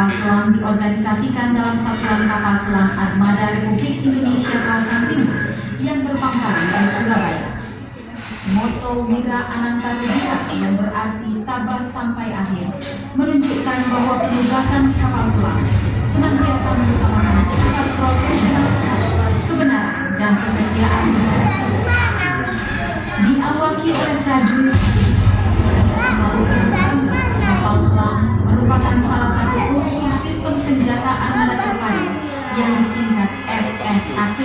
kapal selam diorganisasikan dalam Satuan Kapal Selam Armada Republik Indonesia Kawasan Timur yang berpangkalan di Surabaya. Moto Wira Ananta Rudira yang berarti tabah sampai akhir menunjukkan bahwa penugasan kapal selam senantiasa mengutamakan sifat profesionalisme, kebenaran, dan kesetiaan. Diawaki oleh prajurit, kapal selam merupakan salah satu unsur sistem senjata armada terpadu yang disingkat SSAT.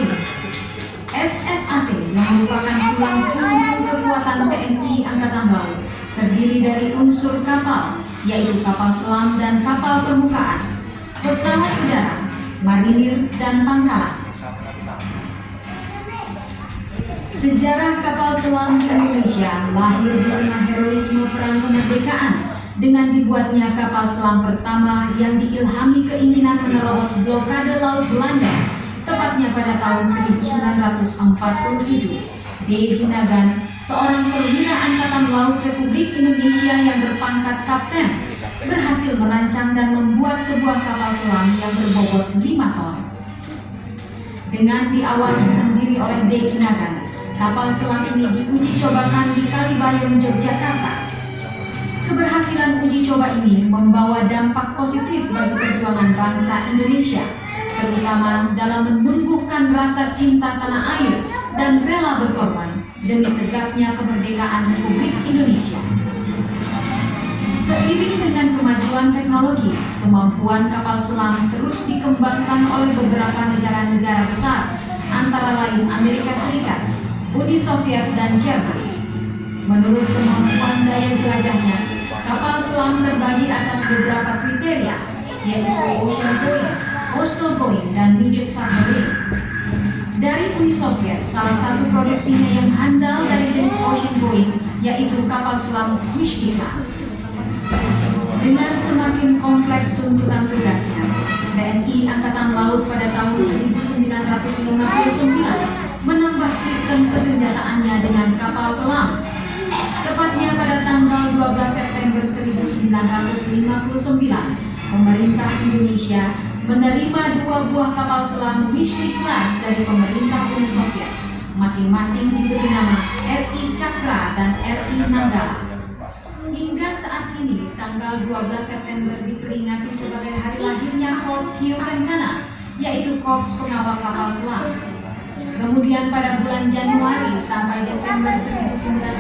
SSAT yang merupakan tulang punggung kekuatan TNI Angkatan Laut terdiri dari unsur kapal, yaitu kapal selam dan kapal permukaan, pesawat udara, marinir, dan pangkalan. Sejarah kapal selam di Indonesia lahir di tengah heroisme perang kemerdekaan dengan dibuatnya kapal selam pertama yang diilhami keinginan menerobos blokade laut Belanda, tepatnya pada tahun 1947. D. Ginagan, seorang perwira Angkatan Laut Republik Indonesia yang berpangkat kapten, berhasil merancang dan membuat sebuah kapal selam yang berbobot 5 ton. Dengan diawaki sendiri oleh D. Ginagan, kapal selam ini diuji cobakan di Kalibayung, Yogyakarta. Keberhasilan uji coba ini membawa dampak positif bagi perjuangan bangsa Indonesia, terutama dalam menumbuhkan rasa cinta tanah air dan rela berkorban demi tegaknya kemerdekaan Republik Indonesia. Seiring dengan kemajuan teknologi, kemampuan kapal selam terus dikembangkan oleh beberapa negara-negara besar, antara lain Amerika Serikat, Uni Soviet, dan Jerman. Menurut kemampuan daya jelajahnya, kapal selam terbagi atas beberapa kriteria, yaitu ocean going, coastal going, dan midget submarine. Dari Uni Soviet, salah satu produksinya yang handal dari jenis ocean going yaitu kapal selam Whiskey Class. Dengan semakin kompleks tuntutan tugasnya, TNI Angkatan Laut pada tahun 1959 menambah sistem kesenjataannya dengan kapal selam. Tepatnya pada tanggal 12 September 1959, pemerintah Indonesia menerima 2 buah kapal selam Whiskey Class dari pemerintah Uni Soviet, masing-masing diberi nama RI Cakra dan RI Nanggala. Hingga saat ini, tanggal 12 September diperingati sebagai hari lahirnya Korps Hiu Kencana, yaitu Korps Pengawal Kapal Selam. Kemudian pada bulan Januari sampai Desember 1960,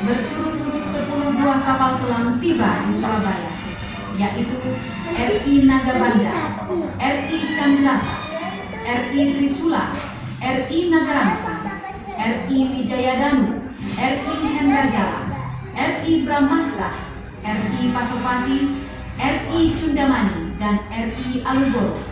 berturut-turut 10 buah kapal selam tiba di Surabaya, yaitu RI Nagabanda, RI Chandrasa, RI Trisula, RI Nagarangsa, RI Wijayadanu, RI Hendrajala, RI Brahmastra, RI Pasopati, RI Cundamani, dan RI Alugoro.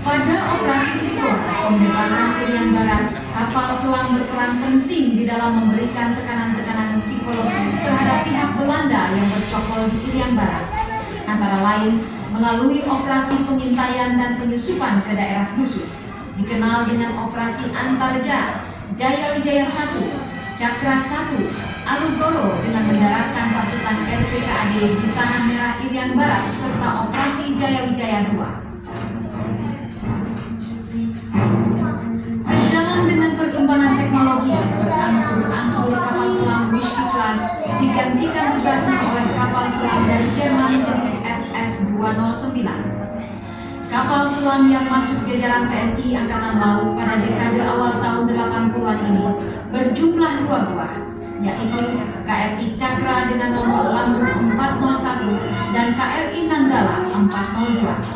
Pada operasi Trikora, pembebasan Irian Barat, kapal selam berperan penting di dalam memberikan tekanan-tekanan psikologis terhadap pihak Belanda yang bercokol di Irian Barat, antara lain melalui operasi pengintaian dan penyusupan ke daerah musuh, dikenal dengan Operasi Antarja, Jaya Wijaya 1, Cakra 1, Alugoro dengan mendaratkan pasukan RPKAD di Tanah Merah Irian Barat, serta Operasi Jaya Wijaya 2. Sejalan dengan perkembangan teknologi, berangsur-angsur kapal selam Whiskey Class digantikan tugasnya oleh kapal selam dari Jerman jenis SS-209. Kapal selam yang masuk jajaran TNI Angkatan Laut pada dekade awal tahun 80-an ini berjumlah 2 buah, yaitu KRI Cakra dengan nomor lambung 401 dan KRI Nanggala 402.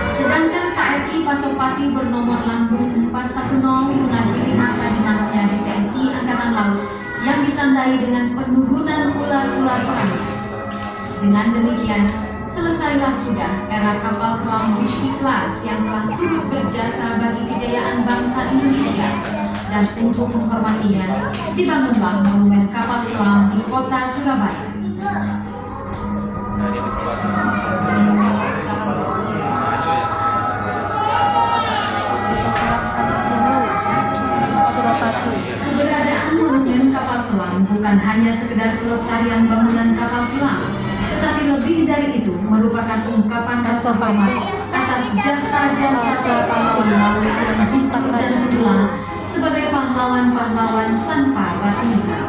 Sedangkan KRI Pasopati bernomor lambung 410 mengakhiri masa dinasnya di TNI Angkatan Laut yang ditandai dengan penurunan ular-ular perang. Dengan demikian, selesailah sudah era kapal selam Whiskey Class yang telah turut berjasa bagi kejayaan bangsa Indonesia dan untuk menghormatinya dibangunlah monumen kapal selam di kota Surabaya. Keberadaan monumen kapal selam bukan hanya sekedar pelestarian bangunan kapal selam, tetapi lebih dari itu merupakan ungkapan rasa hormat atas jasa-jasa para pahlawan laut yang gugur dan tenggelam sebagai pahlawan-pahlawan tanpa batisan.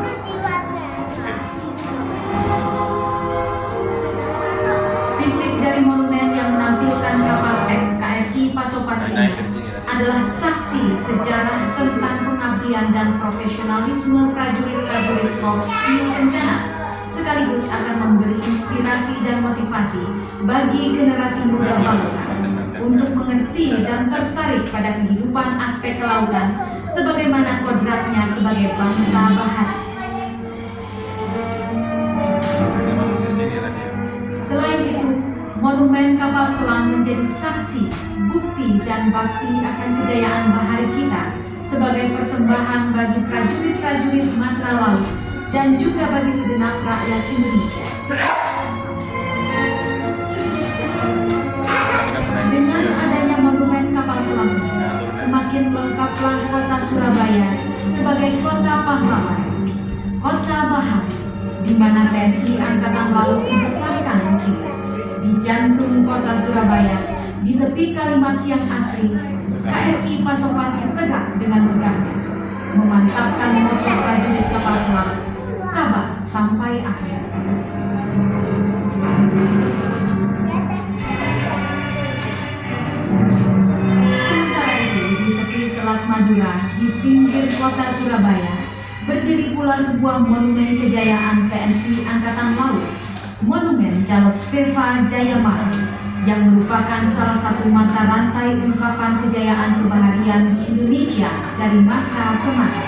Fisik dari monumen yang menampilkan kapal XKRI Pasopati ini adalah saksi sejarah tentang pengabdian dan profesionalisme prajurit-prajurit Korps Pio Kencana, sekaligus akan memberi inspirasi dan motivasi bagi generasi muda bangsa untuk mengerti dan tertarik pada kehidupan aspek kelautan sebagaimana kodratnya sebagai bangsa bahari. Selain itu, monumen kapal selam menjadi saksi, bukti, dan bakti akan kejayaan bahari kita sebagai persembahan bagi prajurit-prajurit Matra Laut dan juga bagi segenap rakyat Indonesia. Dengan adanya monumen kapal selam ini, semakin lengkaplah kota Surabaya sebagai kota pahlawan, kota bahari, di mana TNI Angkatan Laut membesarkan mesinnya. Di jantung kota Surabaya, di tepi Kalimas yang asri, KRI Pasopati tegak dengan megahnya, memantapkan moto prajurit kapal selam, tabah sampai akhir. Sementara itu, di tepi Selat Madura, di pinggir kota Surabaya, berdiri pula sebuah monumen kejayaan TNI Angkatan Laut, Monumen Charles Veva Jayamara, yang merupakan salah satu mata rantai ungkapan kejayaan kebaharian di Indonesia dari masa ke masa.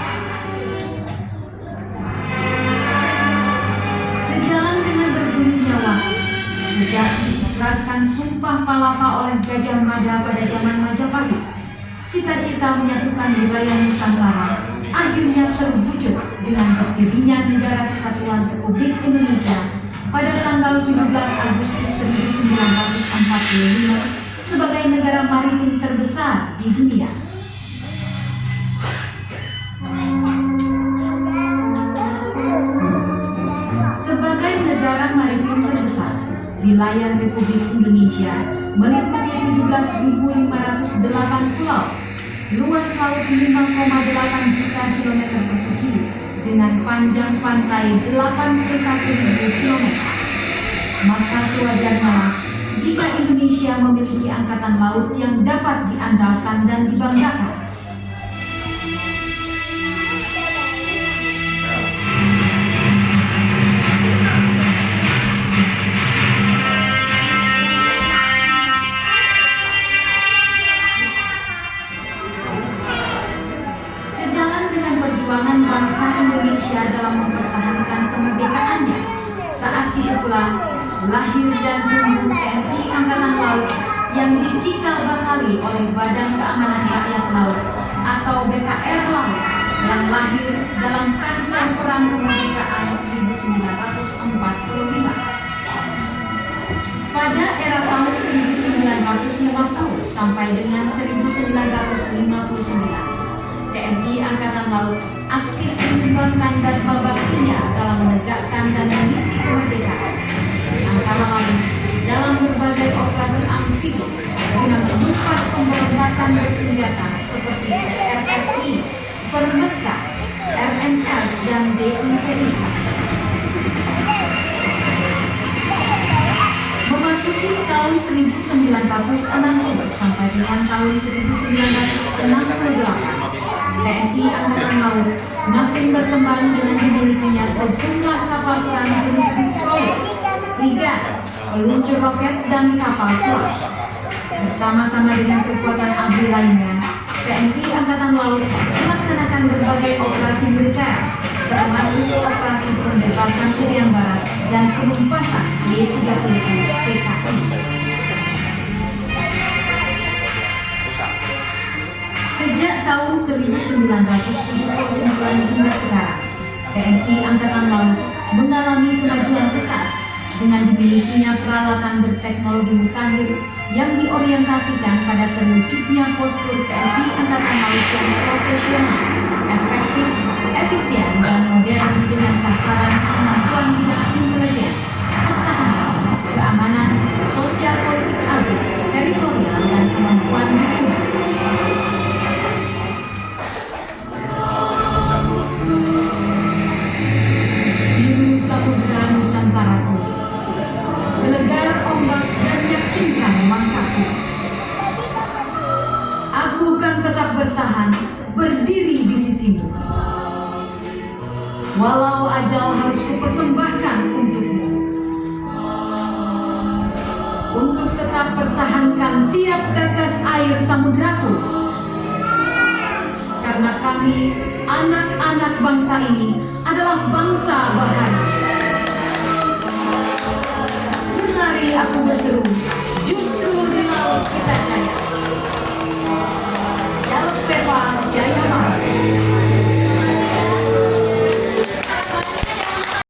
Sejalan dengan bergulirnya waktu, sejak diikrarkan Sumpah Palapa oleh Gajah Mada pada zaman Majapahit, cita-cita menyatukan wilayah Nusantara akhirnya terwujud dengan berdirinya Negara Kesatuan Republik Indonesia pada tanggal 17 Agustus 1945 sebagai negara maritim terbesar di dunia. Sebagai negara maritim terbesar, wilayah Republik Indonesia meliputi 17.508 pulau, luas laut 5,8 juta kilometer persegi, dengan panjang pantai 81.000 km. Maka sewajarnya jika Indonesia memiliki angkatan laut yang dapat diandalkan dan dibanggakan. Perjuangan bangsa Indonesia dalam mempertahankan kemerdekaannya. Saat itu pula lahir dan tumbuh TNI Angkatan Laut yang dicikal bakali oleh Badan Keamanan Rakyat Laut atau BKR Laut, yang lahir dalam kancah perang kemerdekaan 1945. Pada era tahun 1950 sampai dengan 1959, TNI Angkatan Laut aktif menyumbangkan dan membaktinya dalam menegakkan dan mengisi kemerdekaan, antara lain dalam berbagai operasi amfibi guna menumpas pemberontakan bersenjata seperti RRI, Permeska, RNS, dan DITI. Memasuki tahun 1960 sampai dengan tahun 1968, TNI Angkatan Laut makin berkembang dengan dimilikinya sejumlah kapal perang jenis destroyer, frigat, peluncur roket, dan kapal selam. Bersama-sama dengan kekuatan ABRI lainnya, TNI Angkatan Laut melaksanakan berbagai operasi militer, termasuk operasi pembebasan Irian Barat dan penumpasan Y-30S PKI. Sejak tahun 1979 hingga sekarang, TNI Angkatan Laut mengalami kemajuan pesat dengan dimilikinya peralatan berteknologi mutakhir yang diorientasikan pada terwujudnya postur TNI Angkatan Laut yang profesional, efektif, efisien, dan modern dengan sasaran kemampuan bidang intelijen, pertahanan, keamanan, sosial politik ABRI, teritorial, dan kemampuan dukungan. Biru samudera Nusantaraku, gelegar ombak dan yakinkan langkahku. Aku kan tetap bertahan, berdiri di sisimu. Walau ajal harus kupersembahkan untukmu, untuk tetap pertahankan tiap tetes air samudraku. Karena kami, anak-anak bangsa ini, adalah bangsa bahari. Berlari aku berseru, justru di laut kita jaya. Charles Pepa Jayamara.